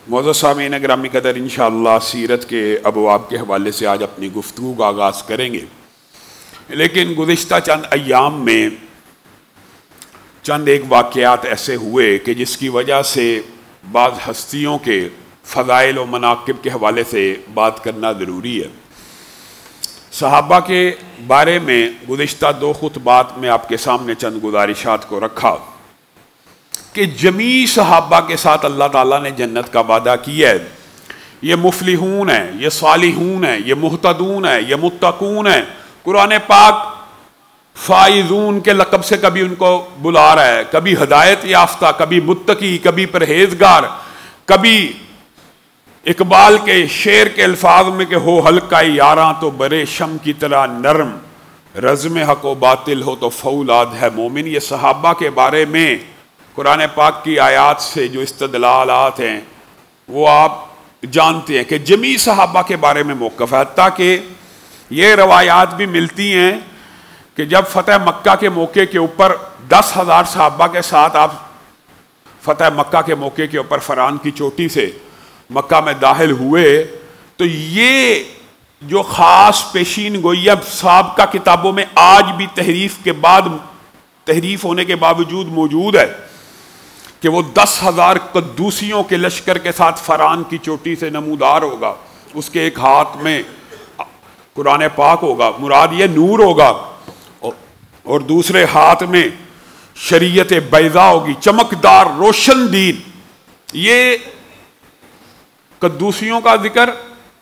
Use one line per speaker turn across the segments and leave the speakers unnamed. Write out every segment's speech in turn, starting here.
معزز سامعین گرامی قدر انشاءاللہ سیرت کے ابواب کے حوالے سے آج اپنی گفتگو کا آغاز کریں گے، لیکن گزشتہ چند ایام میں چند ایک واقعات ایسے ہوئے کہ جس کی وجہ سے بعض ہستیوں کے فضائل و مناقب کے حوالے سے بات کرنا ضروری ہے۔ صحابہ کے بارے میں گزشتہ 2 خطبات میں آپ کے سامنے چند گزارشات کو رکھا کہ جمیع صحابہ کے ساتھ اللہ تعالیٰ نے جنت کا وعدہ کیا ہے۔ یہ مفلحون ہیں، یہ صالحون ہیں، یہ مہتدون ہیں، یہ متقون ہیں۔ قرآن پاک فائزون کے لقب سے کبھی ان کو بلا رہا ہے، کبھی ہدایت یافتہ، کبھی متقی، کبھی پرہیزگار، کبھی اقبال کے شعر کے الفاظ میں کہ ہو حلقہ یاراں تو برے شم کی طرح نرم، رزم حق و باطل ہو تو فولاد ہے مومن۔ یہ صحابہ کے بارے میں قرآن پاک کی آیات سے جو استدلالات ہیں وہ آپ جانتے ہیں کہ جمیع صحابہ کے بارے میں موقف ہے، حتیٰ کہ یہ روایات بھی ملتی ہیں کہ جب فتح مکہ کے موقع کے اوپر 10,000 صحابہ کے ساتھ آپ فتح مکہ کے موقع کے اوپر فران کی چوٹی سے مکہ میں داخل ہوئے تو یہ جو خاص پیشین گوئی اب سابقہ کتابوں میں آج بھی تحریف ہونے کے باوجود موجود ہے کہ وہ 10,000 قدوسیوں کے لشکر کے ساتھ فران کی چوٹی سے نمودار ہوگا، اس کے ایک ہاتھ میں قرآن پاک ہوگا، مراد یہ نور ہوگا، اور دوسرے ہاتھ میں شریعت بیضا ہوگی، چمکدار روشن دین۔ یہ قدوسیوں کا ذکر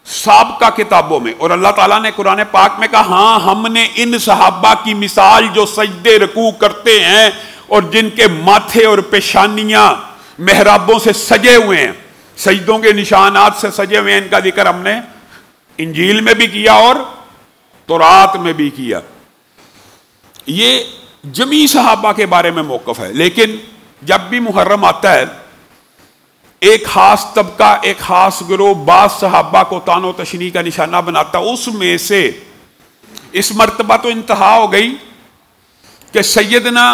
سابقہ کتابوں میں، اور اللہ تعالیٰ نے قرآن پاک میں کہا ہاں ہم نے ان صحابہ کی مثال جو سجدے رکوع کرتے ہیں اور جن کے ماتھے اور پیشانیاں محرابوں سے سجے ہوئے ہیں، سجدوں کے نشانات سے سجے ہوئے ہیں، ان کا ذکر ہم نے انجیل میں بھی کیا اور تورات میں بھی کیا۔ یہ جمیع صحابہ کے بارے میں موقف ہے، لیکن جب بھی محرم آتا ہے ایک خاص طبقہ، ایک خاص گروہ بعض صحابہ کو طعن و تشنیع کا نشانہ بناتا، اس میں سے اس مرتبہ تو انتہا ہو گئی کہ سیدنا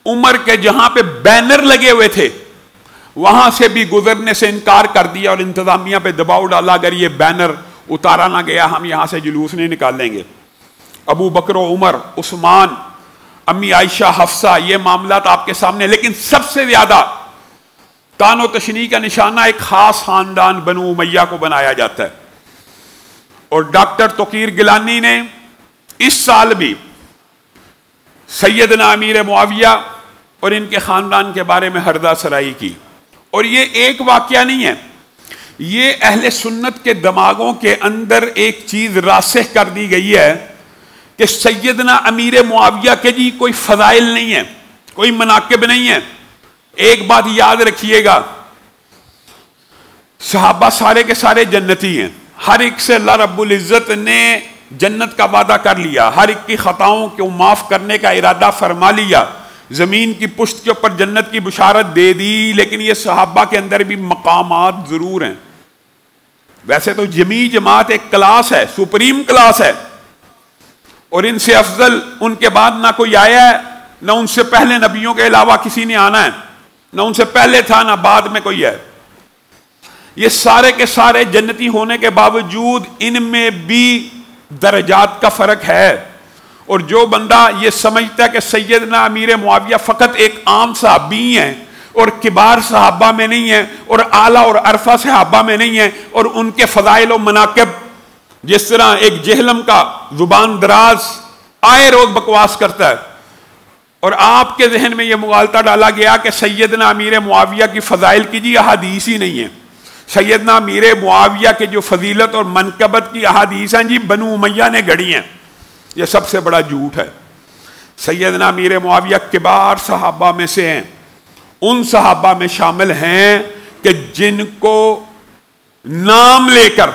عمر کے جہاں پہ بینر لگے ہوئے تھے وہاں سے بھی گزرنے سے انکار کر دیا اور انتظامیہ پہ دباؤ ڈالا اگر یہ بینر اتارا نہ گیا ہم یہاں سے جلوس نہیں نکالیں گے۔ ابو بکر و عمر، عثمان، امی عائشہ، حفصہ، یہ معاملات آپ کے سامنے، لیکن سب سے زیادہ طعن و تشنیع کا نشانہ ایک خاص خاندان بنو امیہ کو بنایا جاتا ہے، اور ڈاکٹر توقیر گیلانی نے اس سال بھی سیدنا امیر معاویہ اور ان کے خاندان کے بارے میں ہردہ سرائی کی، اور یہ ایک واقعہ نہیں ہے، یہ اہل سنت کے دماغوں کے اندر ایک چیز راسخ کر دی گئی ہے کہ سیدنا امیر معاویہ کے جی کوئی فضائل نہیں ہے، کوئی مناقب نہیں ہے۔ ایک بات یاد رکھیے گا، صحابہ سارے کے سارے جنتی ہیں، ہر ایک سے اللہ رب العزت نے جنت کا وعدہ کر لیا، ہر ایک کی خطاؤں کو معاف کرنے کا ارادہ فرما لیا، زمین کی پشت کے اوپر جنت کی بشارت دے دی، لیکن یہ صحابہ کے اندر بھی مقامات ضرور ہیں۔ ویسے تو جمیع جماعت ایک کلاس ہے، سپریم کلاس ہے، اور ان سے افضل ان کے بعد نہ کوئی آیا ہے، نہ ان سے پہلے نبیوں کے علاوہ کسی نے آنا ہے، نہ ان سے پہلے تھا نہ بعد میں کوئی ہے۔ یہ سارے کے سارے جنتی ہونے کے باوجود ان میں بھی درجات کا فرق ہے، اور جو بندہ یہ سمجھتا ہے کہ سیدنا امیر معاویہ فقط ایک عام صحابی ہیں اور کبار صحابہ میں نہیں ہیں اور اعلیٰ اور عرفہ صحابہ میں نہیں ہیں، اور ان کے فضائل و مناقب جس طرح ایک جہلم کا زبان دراز آئے روز بکواس کرتا ہے، اور آپ کے ذہن میں یہ مغالطہ ڈالا گیا کہ سیدنا امیر معاویہ کی فضائل کی جی احادیث ہی نہیں ہے، سیدنا امیر معاویہ کے جو فضیلت اور منقبت کی احادیث ہیں جی بنو امیہ نے گھڑی ہیں، یہ سب سے بڑا جھوٹ ہے۔ سیدنا امیر معاویہ کبار صحابہ میں سے ہیں، ان صحابہ میں شامل ہیں کہ جن کو نام لے کر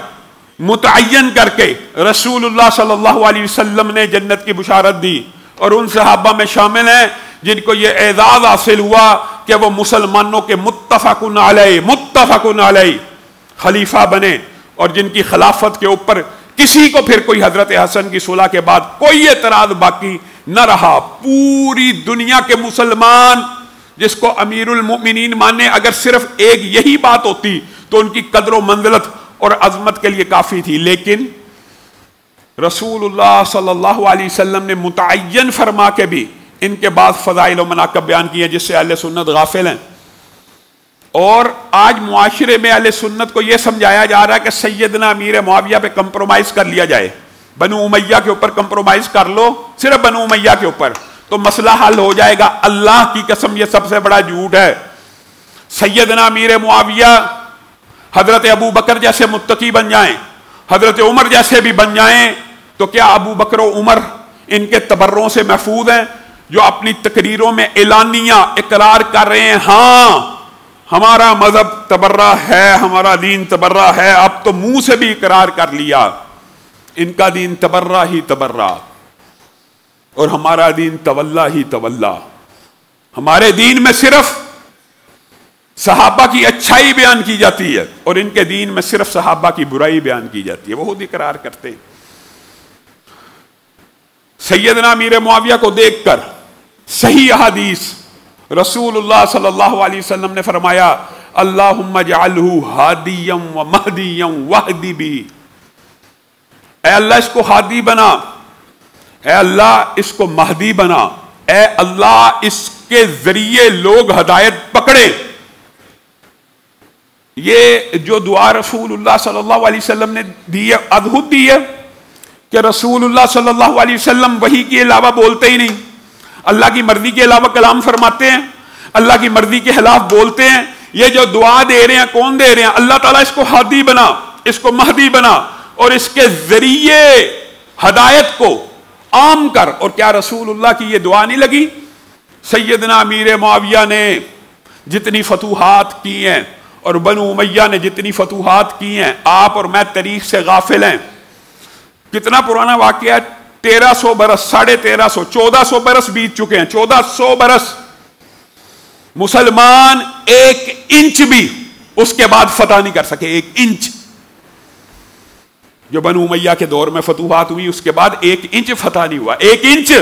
متعین کر کے رسول اللہ صلی اللہ علیہ وسلم نے جنت کی بشارت دی، اور ان صحابہ میں شامل ہیں جن کو یہ اعزاز حاصل ہوا کہ وہ مسلمانوں کے متفقن علیہ خلیفہ بنے، اور جن کی خلافت کے اوپر کسی کو پھر کوئی حضرت حسن کی صلح کے بعد کوئی اعتراض باقی نہ رہا۔ پوری دنیا کے مسلمان جس کو امیر المؤمنین مانے، اگر صرف ایک یہی بات ہوتی تو ان کی قدر و منزلت اور عظمت کے لیے کافی تھی. لیکن رسول اللہ صلی اللہ علیہ وسلم نے متعین فرما کے بھی ان کے بعد فضائل و مناقب بیان کیے جس سے اہل سنت غافل ہیں. اور آج معاشرے میں اہل سنت کو یہ سمجھایا جا رہا ہے کہ سیدنا امیر معاویہ پہ کمپرومائز کر لیا جائے, بنو امیہ کے اوپر کمپرومائز کر لو, صرف بنو امیہ کے اوپر تو مسئلہ حل ہو جائے گا. اللہ کی قسم یہ سب سے بڑا جھوٹ ہے. سیدنا امیر معاویہ حضرت ابو بکر جیسے متقی بن جائیں, حضرت عمر جیسے بھی بن جائیں, تو کیا ابو بکر و عمر ان کے تبروں سے محفوظ ہیں جو اپنی تقریروں میں اعلانیہ اقرار کر رہے ہیں ہاں ہمارا مذہب تبرہ ہے, ہمارا دین تبرہ ہے, اب تو منہ سے بھی اقرار کر لیا ان کا دین تبرہ ہی تبرہ اور ہمارا دین تولا ہی تولا. ہمارے دین میں صرف صحابہ کی اچھائی بیان کی جاتی ہے اور ان کے دین میں صرف صحابہ کی برائی بیان کی جاتی ہے, وہ خود اقرار کرتے ہیں. سیدنا امیر معاویہ کو دیکھ کر صحیح احادیث رسول اللہ صلی اللہ علیہ وسلم نے فرمایا اللہم اجعلہ ہادیا و مہدیا واہدی بھی, اے اللہ اس کو ہادی بنا, اے اللہ اس کو مہدی بنا, اے اللہ اس کے ذریعے لوگ ہدایت پکڑے. یہ جو دعا رسول اللہ صلی اللہ علیہ وسلم نے دی ہے ادھوت دی ہے کہ رسول اللہ صلی اللہ علیہ وسلم وحی کے علاوہ بولتے ہی نہیں, اللہ کی مرضی کے علاوہ کلام فرماتے ہیں, اللہ کی مرضی کے خلاف بولتے ہیں. یہ جو دعا دے رہے ہیں کون دے رہے ہیں؟ اللہ تعالیٰ اس کو ہادی بنا, اس کو مہدی بنا اور اس کے ذریعے ہدایت کو عام کر. اور کیا رسول اللہ کی یہ دعا نہیں لگی؟ سیدنا امیر معاویہ نے جتنی فتوحات کی ہیں اور بنو امیہ نے جتنی فتوحات کی ہیں, آپ اور میں تاریخ سے غافل ہیں. کتنا پرانا واقعہ ہے, 1300 برس, 1350, 1400 برس بیت چکے ہیں. 1400 برس مسلمان ایک انچ بھی اس کے بعد فتح نہیں کر سکے. ایک انچ جو بنو امیہ کے دور میں فتوحات ہوئی اس کے بعد ایک انچ فتح نہیں ہوا, ایک انچ.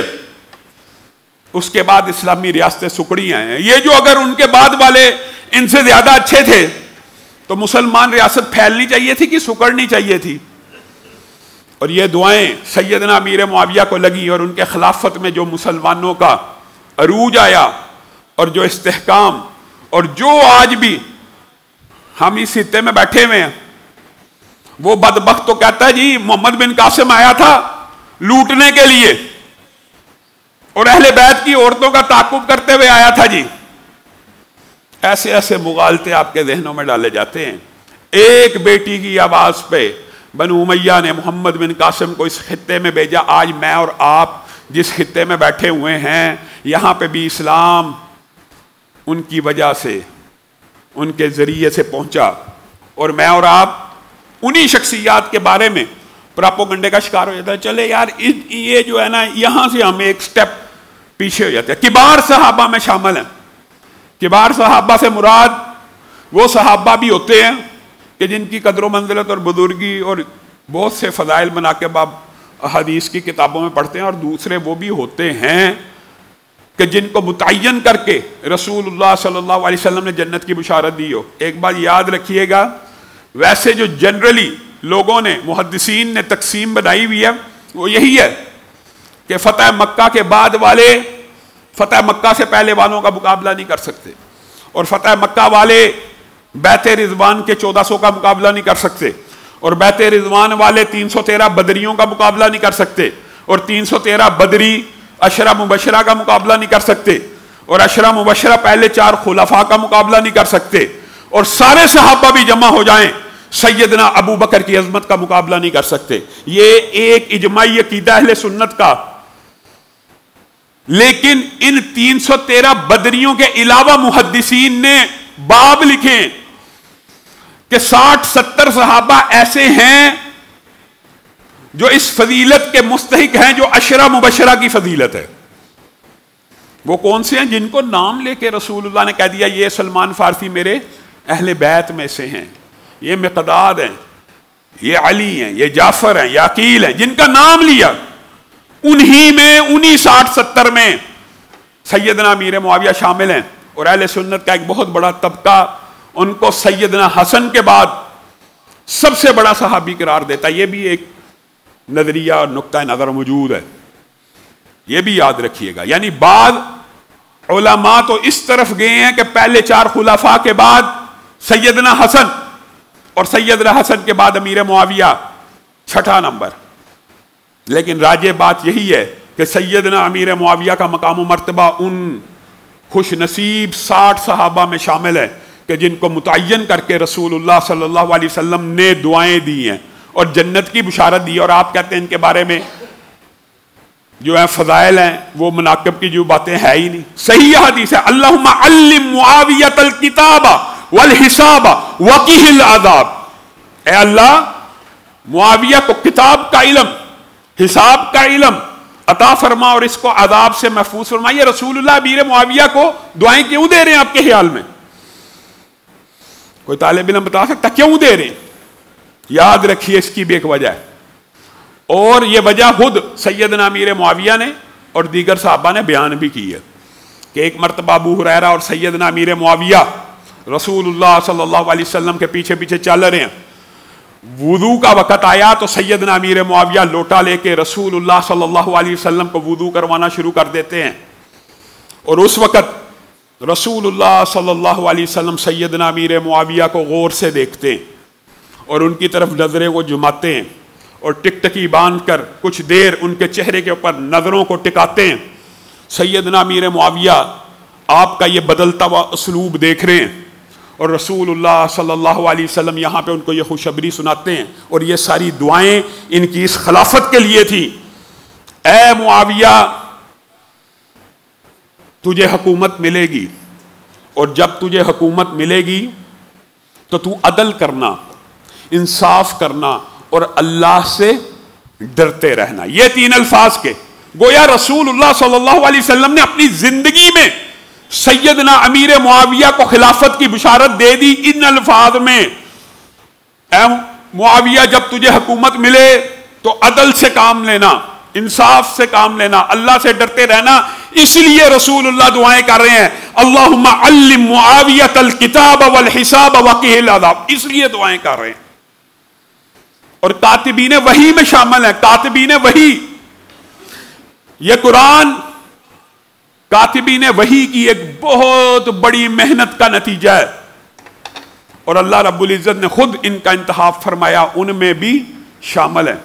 اس کے بعد اسلامی ریاستیں سکڑی ہیں. یہ جو اگر ان کے بعد والے ان سے زیادہ اچھے تھے تو مسلمان ریاست پھیلنی چاہیے تھی کہ سکڑنی چاہیے تھی. اور یہ دعائیں سیدنا امیر معاویہ کو لگی اور ان کے خلافت میں جو مسلمانوں کا عروج آیا اور جو استحکام, اور جو آج بھی ہم اس خطے میں بیٹھے ہوئے ہیں, وہ بدبخت تو کہتا ہے جی محمد بن قاسم آیا تھا لوٹنے کے لیے اور اہل بیت کی عورتوں کا تعاقب کرتے ہوئے آیا تھا جی. ایسے ایسے مغالطے آپ کے ذہنوں میں ڈالے جاتے ہیں. ایک بیٹی کی آواز پہ بنو امیہ نے محمد بن قاسم کو اس خطے میں بھیجا. آج میں اور آپ جس خطے میں بیٹھے ہوئے ہیں یہاں پہ بھی اسلام ان کی وجہ سے, ان کے ذریعے سے پہنچا, اور میں اور آپ انہی شخصیات کے بارے میں پراپوگنڈے کا شکار ہو جاتا ہے. چلے یار یہ جو ہے نا یہاں سے ہم ایک سٹیپ پیچھے ہو جاتے ہیں. کبار صحابہ میں شامل ہیں. کبار صحابہ سے مراد وہ صحابہ بھی ہوتے ہیں کہ جن کی قدر و منزلت اور بزرگی اور بہت سے فضائل بنا کے باب حدیث کی کتابوں میں پڑھتے ہیں, اور دوسرے وہ بھی ہوتے ہیں کہ جن کو متعین کر کے رسول اللہ صلی اللہ علیہ وسلم نے جنت کی بشارت دی ہو. ایک بات یاد رکھیے گا, ویسے جو جنرلی لوگوں نے محدثین نے تقسیم بنائی ہوئی ہے وہ یہی ہے کہ فتح مکہ کے بعد والے فتح مکہ سے پہلے والوں کا مقابلہ نہیں کر سکتے, اور فتح مکہ والے بیت رضوان کے 1400 کا مقابلہ نہیں کر سکتے, اور بیت رضوان والے 313 بدریوں کا مقابلہ نہیں کر سکتے, اور 313 بدری عشرہ مبشرہ کا مقابلہ نہیں کر سکتے, اور عشرہ مبشرہ پہلے 4 خلفاء کا مقابلہ نہیں کر سکتے, اور سارے صحابہ بھی جمع ہو جائیں سیدنا ابو بکر کی عظمت کا مقابلہ نہیں کر سکتے. یہ ایک اجماعی عقیدہ اہل سنت کا. لیکن ان 313 بدریوں کے علاوہ محدثین نے باب لکھے کہ 60-70 صحابہ ایسے ہیں جو اس فضیلت کے مستحق ہیں جو عشرہ مبشرہ کی فضیلت ہے. وہ کون سے ہیں؟ جن کو نام لے کے رسول اللہ نے کہہ دیا یہ سلمان فارسی میرے اہل بیت میں سے ہیں, یہ مقداد ہیں, یہ علی ہیں, یہ جعفر ہیں, یہ عقیل ہیں, جن کا نام لیا. انہی میں انہی 60-70 میں سیدنا امیر معاویہ شامل ہیں. اور اہل سنت کا ایک بہت بڑا طبقہ ان کو سیدنا حسن کے بعد سب سے بڑا صحابی قرار دیتا ہے۔ یہ بھی ایک نظریہ اور نقطہ نظر موجود ہے، یہ بھی یاد رکھیے گا۔ یعنی بعض علماء تو اس طرف گئے ہیں کہ پہلے 4 خلفاء کے بعد سیدنا حسن، اور سیدنا حسن کے بعد امیر معاویہ 6 نمبر۔ لیکن راجح بات یہی ہے کہ سیدنا امیر معاویہ کا مقام و مرتبہ ان خوش نصیب 60 صحابہ میں شامل ہے کہ جن کو متعین کر کے رسول اللہ صلی اللہ علیہ وسلم نے دعائیں دی ہیں اور جنت کی بشارت دی، اور آپ کہتے ہیں ان کے بارے میں جو ہیں فضائل ہیں، وہ مناقب کی جو باتیں ہے ہی نہیں۔ صحیح حدیث ہے، اللہم علم معاویۃ الکتاب والحساب وقہ العذاب، اے اللہ معاویہ کو کتاب کا علم، حساب کا علم عطا فرما اور اس کو عذاب سے محفوظ فرما۔ یہ رسول اللہ امیر معاویہ کو دعائیں کیوں دے رہے ہیں آپ کے خیال میں؟ کوئی طالب علم بتا سکتا کیوں دے رہے ہیں؟ یاد رکھیے اس کی بھی ایک وجہ ہے، اور یہ وجہ خود سیدنا امیر معاویہ نے اور دیگر صحابہ نے بیان بھی کی ہے کہ ایک مرتبہ ابو ہریرہ اور سیدنا امیر معاویہ رسول اللہ صلی اللہ علیہ وسلم کے پیچھے پیچھے چل رہے ہیں۔ وضو کا وقت آیا تو سیدنا امیر معاویہ لوٹا لے کے رسول اللہ صلی اللہ علیہ وسلم کو وضو کروانا شروع کر دیتے ہیں، اور اس وقت رسول اللہ صلی اللہ علیہ وسلم سیدنا امیر معاویہ کو غور سے دیکھتے ہیں اور ان کی طرف نظریں وہ جماتے ہیں اور ٹکٹکی باندھ کر کچھ دیر ان کے چہرے کے اوپر نظروں کو ٹکاتے ہیں۔ سیدنا امیر معاویہ آپ کا یہ بدلتا ہوا اسلوب دیکھ رہے ہیں، اور رسول اللہ صلی اللہ علیہ وسلم یہاں پہ ان کو یہ خوشخبری سناتے ہیں، اور یہ ساری دعائیں ان کی اس خلافت کے لیے تھی۔ اے معاویہ، تجھے حکومت ملے گی، اور جب تجھے حکومت ملے گی تو تو عدل کرنا، انصاف کرنا اور اللہ سے ڈرتے رہنا۔ یہ 3 الفاظ کے گویا رسول اللہ صلی اللہ علیہ وسلم نے اپنی زندگی میں سیدنا امیر معاویہ کو خلافت کی بشارت دے دی ان الفاظ میں، اے معاویہ جب تجھے حکومت ملے تو عدل سے کام لینا، انصاف سے کام لینا، اللہ سے ڈرتے رہنا۔ اس لیے رسول اللہ دعائیں کر رہے ہیں، اللہم علم معاویۃ الکتاب والحساب وقہ العذاب، اس لیے دعائیں کر رہے ہیں۔ اور کاتبین وحی میں شامل ہیں، کاتبین وحی، یہ قرآن کاتبین وحی کی ایک بہت بڑی محنت کا نتیجہ ہے، اور اللہ رب العزت نے خود ان کا انتخاب فرمایا، ان میں بھی شامل ہیں۔